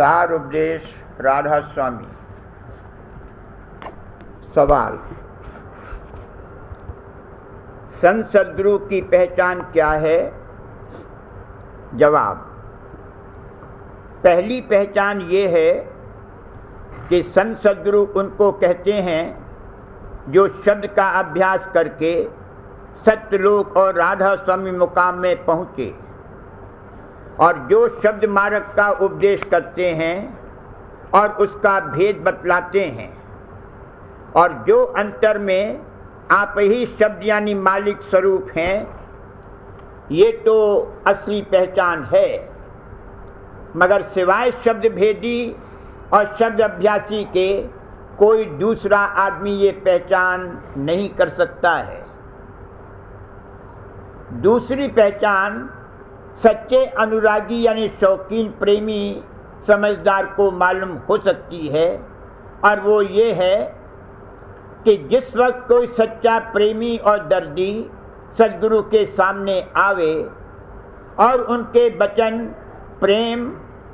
सार उपदेश राधा स्वामी। सवाल, संत सद्गुरु की पहचान क्या है? जवाब, पहली पहचान ये है कि संत सद्गुरु उनको कहते हैं जो शब्द का अभ्यास करके सत्यलोक और राधा स्वामी मुकाम में पहुँचे और जो शब्द मार्ग का उपदेश करते हैं और उसका भेद बतलाते हैं और जो अंतर में आप ही शब्द यानी मालिक स्वरूप हैं, ये तो असली पहचान है। मगर सिवाय शब्द भेदी और शब्द अभ्यासी के कोई दूसरा आदमी ये पहचान नहीं कर सकता है। दूसरी पहचान सच्चे अनुरागी यानी शौकीन प्रेमी समझदार को मालूम हो सकती है, और वो ये है कि जिस वक्त कोई सच्चा प्रेमी और दर्दी सद्गुरु के सामने आवे और उनके वचन प्रेम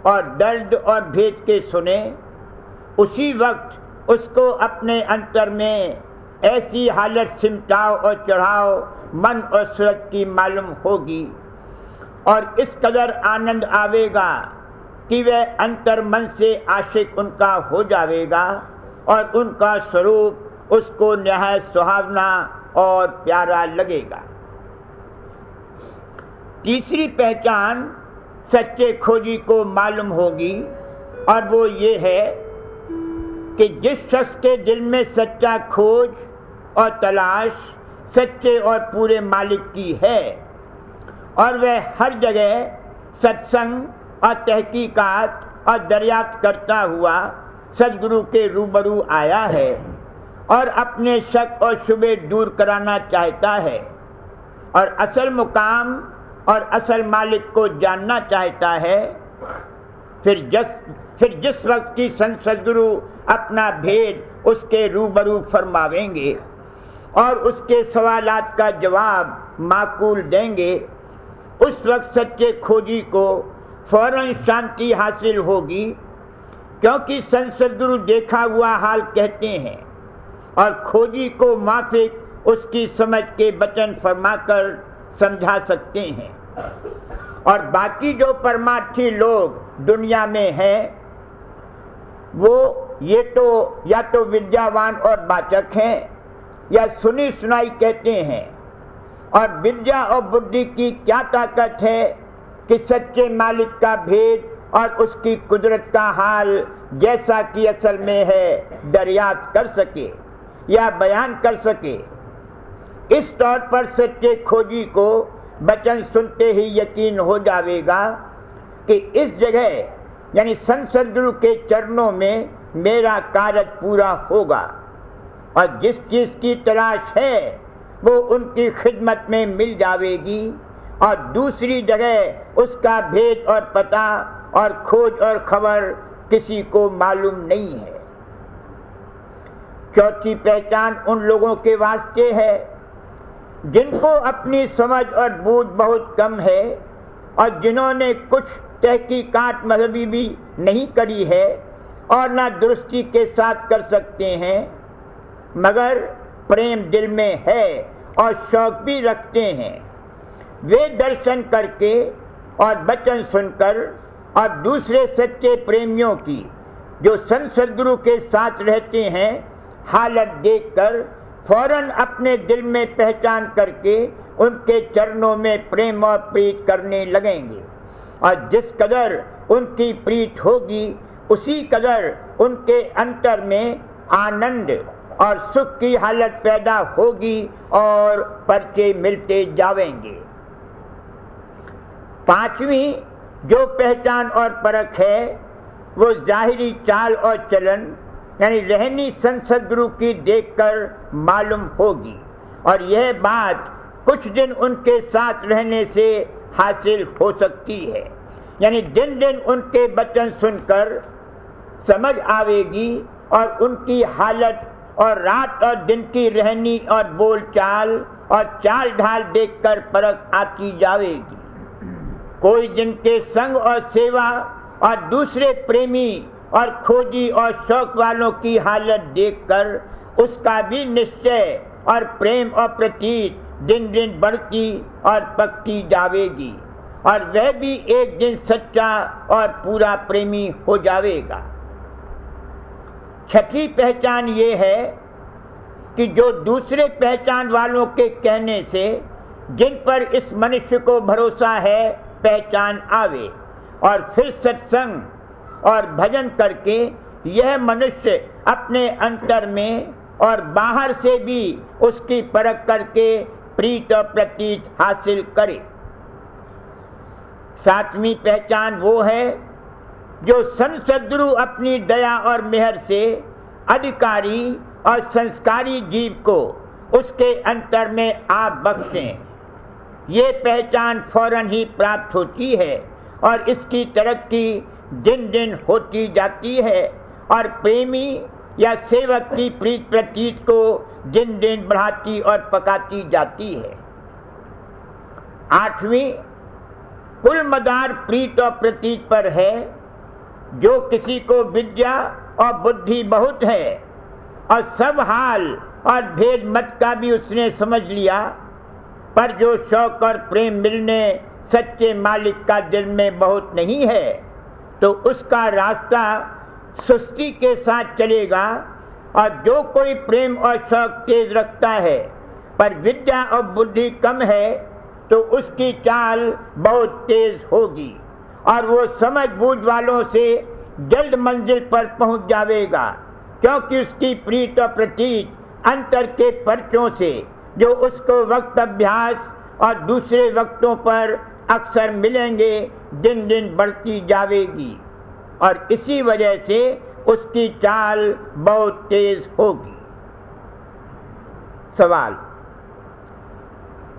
और दर्द और भेद के सुने, उसी वक्त उसको अपने अंतर में ऐसी हालत सिमटाव और चढ़ाव मन और सूरत की मालूम होगी और इस कदर आनंद आवेगा कि वह अंतर मन से आशिक उनका हो जावेगा और उनका स्वरूप उसको निहायत सुहावना और प्यारा लगेगा। तीसरी पहचान सच्चे खोजी को मालूम होगी, और वो ये है कि जिस शख्स के दिल में सच्चा खोज और तलाश सच्चे और पूरे मालिक की है और वह हर जगह सत्संग और तहकीकात और दरियाफ्त करता हुआ सद्गुरु के रूबरू आया है और अपने शक और शुबे दूर कराना चाहता है और असल मुकाम और असल मालिक को जानना चाहता है, फिर जिस वक्त की संत सद्गुरु अपना भेद उसके रूबरू फरमावेंगे और उसके सवालात का जवाब माकूल देंगे, उस वक्त सच्चे खोजी को फौरन शांति हासिल होगी, क्योंकि संत सद्गुरु देखा हुआ हाल कहते हैं और खोजी को माफिक उसकी समझ के वचन फरमाकर समझा सकते हैं। और बाकी जो परमार्थी लोग दुनिया में हैं, वो ये तो या तो विद्यावान और वाचक हैं या सुनी सुनाई कहते हैं, और विद्या और बुद्धि की क्या ताकत है कि सच्चे मालिक का भेद और उसकी कुदरत का हाल जैसा कि असल में है दरियाफ्त कर सके या बयान कर सके। इस तौर पर सच्चे खोजी को वचन सुनते ही यकीन हो जाएगा कि इस जगह यानी संत सद्गुरु के चरणों में मेरा कार्य पूरा होगा और जिस चीज की तलाश है वो उनकी खिदमत में मिल जाएगी और दूसरी जगह उसका भेद और पता और खोज और खबर किसी को मालूम नहीं है। चौथी पहचान उन लोगों के वास्ते है जिनको अपनी समझ और बूझ बहुत कम है और जिन्होंने कुछ तहकीकात मजहबी भी नहीं करी है और ना दुरुस्ती के साथ कर सकते हैं, मगर प्रेम दिल में है और शौक भी रखते हैं। वे दर्शन करके और वचन सुनकर और दूसरे सच्चे प्रेमियों की जो संत सद्गुरु के साथ रहते हैं हालत देखकर फौरन अपने दिल में पहचान करके उनके चरणों में प्रेम और प्रीत करने लगेंगे और जिस कदर उनकी प्रीत होगी उसी कदर उनके अंतर में आनंद और सुख की हालत पैदा होगी और परचे मिलते जावेंगे। पांचवी जो पहचान और परख है वो जाहिरी चाल और चलन यानी रहनी संत सद्गुरु की देखकर मालूम होगी और यह बात कुछ दिन उनके साथ रहने से हासिल हो सकती है। यानी दिन दिन उनके वचन सुनकर समझ आवेगी और उनकी हालत और रात और दिन की रहनी और बोलचाल और चाल ढाल देखकर परख आती जावेगी। कोई जिनके संग और सेवा और दूसरे प्रेमी और खोजी और शौक वालों की हालत देखकर उसका भी निश्चय और प्रेम और प्रतीत दिन दिन बढ़ती और पकती जावेगी और वह भी एक दिन सच्चा और पूरा प्रेमी हो जावेगा। छठी पहचान ये है कि जो दूसरे पहचान वालों के कहने से जिन पर इस मनुष्य को भरोसा है पहचान आवे और फिर सत्संग और भजन करके यह मनुष्य अपने अंतर में और बाहर से भी उसकी परख करके प्रीत और प्रतीत हासिल करे। सातवीं पहचान वो है जो संसद्गुरु अपनी दया और मेहर से अधिकारी और संस्कारी जीव को उसके अंतर में आप बख्शें। ये पहचान फौरन ही प्राप्त होती है और इसकी तरक्की दिन दिन होती जाती है और प्रेमी या सेवक की प्रीत प्रतीत को दिन दिन बढ़ाती और पकाती जाती है। आठवीं कुल मदार प्रीत और प्रतीत पर है। जो किसी को विद्या और बुद्धि बहुत है और सब हाल और भेद मत का भी उसने समझ लिया, पर जो शौक और प्रेम मिलने सच्चे मालिक का दिल में बहुत नहीं है, तो उसका रास्ता सुस्ती के साथ चलेगा। और जो कोई प्रेम और शौक तेज रखता है पर विद्या और बुद्धि कम है, तो उसकी चाल बहुत तेज होगी और वो समझ बूझ वालों से जल्द मंजिल पर पहुंच जावेगा, क्योंकि उसकी प्रीत और प्रतीत अंतर के पर्चों से जो उसको वक्त अभ्यास और दूसरे वक्तों पर अक्सर मिलेंगे दिन दिन बढ़ती जावेगी और इसी वजह से उसकी चाल बहुत तेज होगी। सवाल,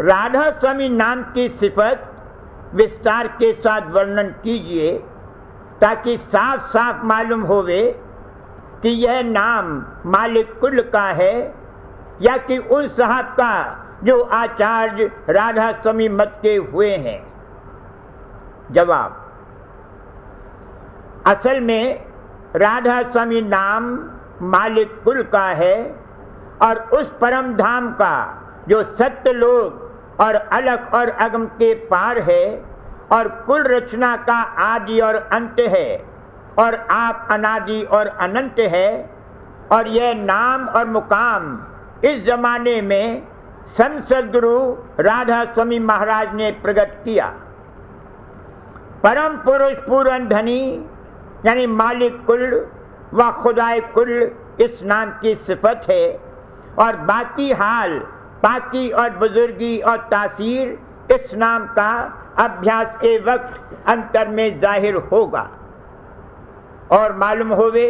राधा स्वामी नाम की सिफत विस्तार के साथ वर्णन कीजिए ताकि साफ साफ मालूम होवे कि यह नाम मालिक कुल का है या कि उन साहब का जो आचार्य राधा स्वामी मत के हुए हैं। जवाब, असल में राधा स्वामी नाम मालिक कुल का है और उस परम धाम का जो सत्य लोक और अलग और अगम के पार है और कुल रचना का आदि और अंत है और आप अनादि और अनंत है। और यह नाम और मुकाम इस जमाने में संत सद्गुरु राधा स्वामी महाराज ने प्रकट किया। परम पुरुष पूरन धनी यानी मालिक कुल व खुदाए कुल इस नाम की सिफत है और बाकी हाल पाकी और बुजुर्गी और तासीर इस नाम का अभ्यास के वक्त अंतर में जाहिर होगा। और मालूम होवे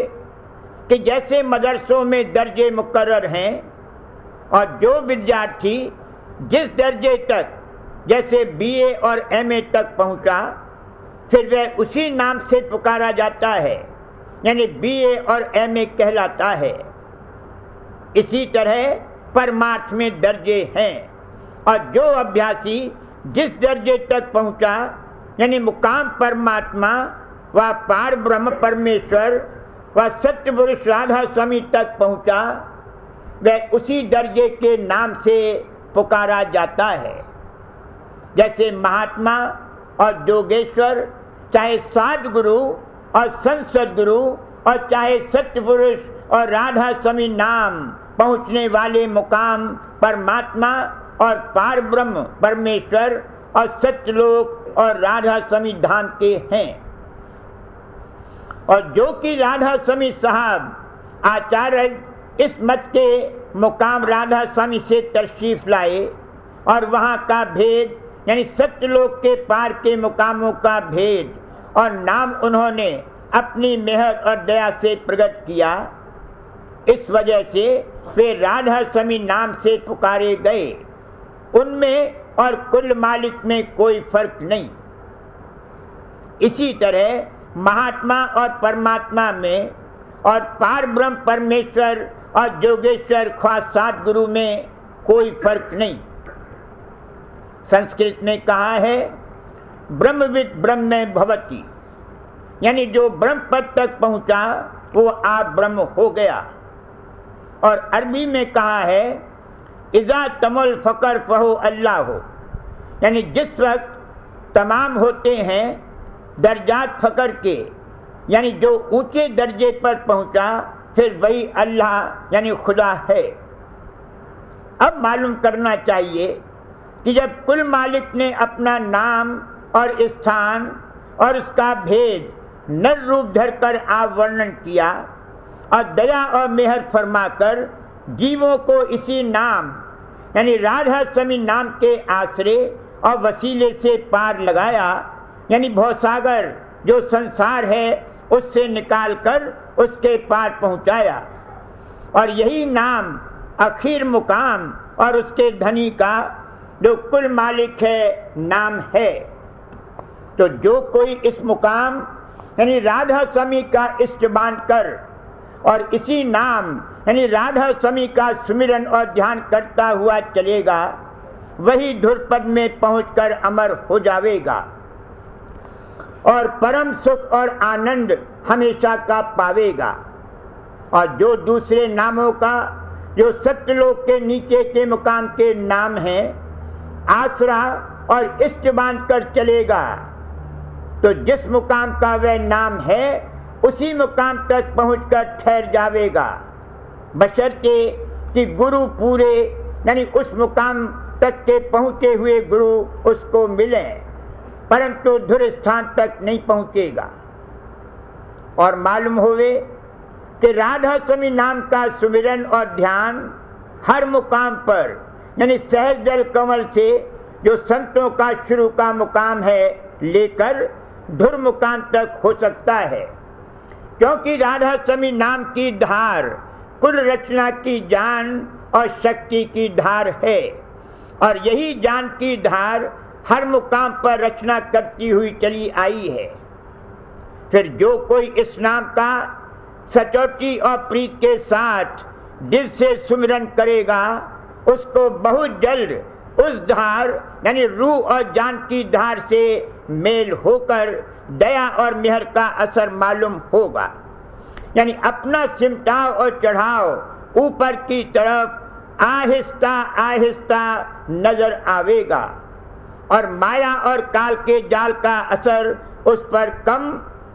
कि जैसे मदरसों में दर्जे मुकर्रर हैं और जो विद्यार्थी जिस दर्जे तक जैसे बीए और एमए तक पहुंचा फिर वह उसी नाम से पुकारा जाता है, यानी बीए और एमए कहलाता है। इसी तरह परमार्थ में दर्जे हैं और जो अभ्यासी जिस दर्जे तक पहुंचा यानी मुकाम परमात्मा व पार ब्रह्म परमेश्वर व सत्य पुरुष राधा स्वामी तक पहुंचा वह उसी दर्जे के नाम से पुकारा जाता है। जैसे महात्मा और जोगेश्वर चाहे साध गुरु और संत सद्गुरु और चाहे सत्य पुरुष और राधा स्वामी नाम पहुंचने वाले मुकाम परमात्मा और पार ब्रह्म परमेश्वर और सत्यलोक और राधा स्वामी धाम के हैं। और जो कि राधा स्वामी साहब आचार्य इस मत के मुकाम राधा स्वामी से तशरीफ लाए और वहां का भेद यानी सत्यलोक के पार के मुकामों का भेद और नाम उन्होंने अपनी मेहर और दया से प्रकट किया। इस वजह से वे राधा स्वामी नाम से पुकारे गए। उनमें और कुल मालिक में कोई फर्क नहीं। इसी तरह महात्मा और परमात्मा में और पार ब्रह्म परमेश्वर और जोगेश्वर ख्वास सात गुरु में कोई फर्क नहीं। संस्कृत में कहा है ब्रह्मविद ब्रह्म भवति, यानी जो ब्रह्म पद तक पहुंचा वो आप ब्रह्म हो गया। और अरबी में कहा है इज़ा तमुल फ़कर फ़हो अल्लाह हो, यानी जिस वक्त तमाम होते हैं दर्जात फ़कर के, यानी जो ऊंचे दर्जे पर पहुंचा फिर वही अल्लाह यानी खुदा है। अब मालूम करना चाहिए कि जब कुल मालिक ने अपना नाम और स्थान और उसका भेद नर रूप धरकर आवर्णन किया और दया और मेहर फरमाकर जीवों को इसी नाम यानी राधा स्वामी नाम के आश्रय और वसीले से पार लगाया, यानी भवसागर जो संसार है उससे निकालकर उसके पार पहुंचाया। और यही नाम आखिर मुकाम और उसके धनी का जो कुल मालिक है नाम है। तो जो कोई इस मुकाम यानी राधा स्वामी का इष्ट बांधकर और इसी नाम यानी राधा स्वामी का सुमिरन और ध्यान करता हुआ चलेगा वही ध्रुपद में पहुंचकर अमर हो जाएगा और परम सुख और आनंद हमेशा का पावेगा। और जो दूसरे नामों का जो सत्यलोक के नीचे के मुकाम के नाम है आसरा और इष्ट बांध कर चलेगा तो जिस मुकाम का वह नाम है उसी मुकाम तक पहुंचकर ठहर जाएगा, बशर्ते कि गुरु पूरे यानी उस मुकाम तक के पहुंचे हुए गुरु उसको मिले, परंतु धुर स्थान तक नहीं पहुंचेगा। और मालूम होवे कि राधा स्वामी नाम का सुमिरन और ध्यान हर मुकाम पर यानी सहज जल कमल से जो संतों का शुरू का मुकाम है लेकर धुर मुकाम तक हो सकता है, क्योंकि राधा स्वामी नाम की धार कुल रचना की जान और शक्ति की धार है और यही जान की धार हर मुकाम पर रचना करती हुई चली आई है। फिर जो कोई इस नाम का सचोटी और प्रीत के साथ दिल से सुमिरन करेगा उसको बहुत जल्द उस धार यानी रूह और जान की धार से मेल होकर दया और मेहर का असर मालूम होगा, यानी अपना सिमटाव और चढ़ाव ऊपर की तरफ आहिस्ता आहिस्ता नजर आवेगा और माया और काल के जाल का असर उस पर कम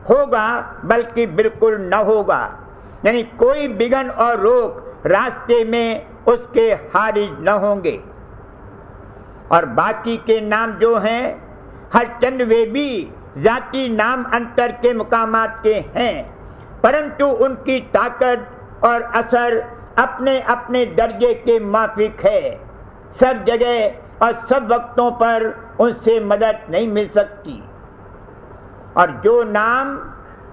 होगा बल्कि बिल्कुल न होगा, यानी कोई विघ्न और रोक रास्ते में उसके हारिज न होंगे। और बाकी के नाम जो हैं हर चंद वे भी जाति नाम अंतर के मुकामात के हैं, परंतु उनकी ताकत और असर अपने अपने दर्जे के माफिक है। सब जगह और सब वक्तों पर उनसे मदद नहीं मिल सकती। और जो नाम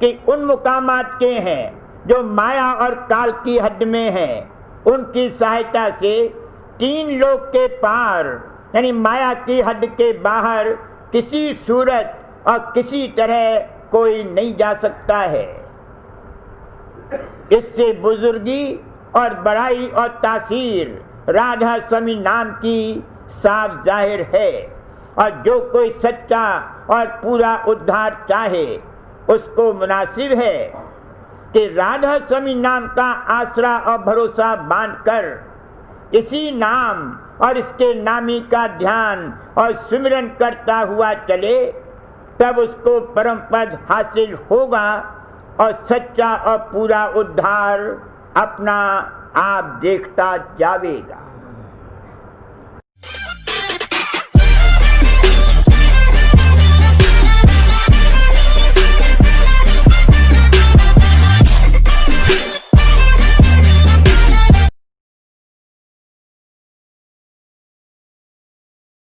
के उन मुकामात के हैं जो माया और काल की हद में है उनकी सहायता से तीन लोक के पार यानी माया की हद के बाहर किसी सूरत और किसी तरह कोई नहीं जा सकता है। इससे बुजुर्गी और बड़ाई और तासीर राधा स्वामी नाम की साफ जाहिर है और जो कोई सच्चा और पूरा उद्धार चाहे उसको मुनासिब है कि राधा स्वामी नाम का आसरा और भरोसा बांधकर इसी नाम और इसके नामी का ध्यान और सिमरन करता हुआ चले, तब उसको परम पद हासिल होगा और सच्चा और पूरा उद्धार अपना आप देखता जावेगा।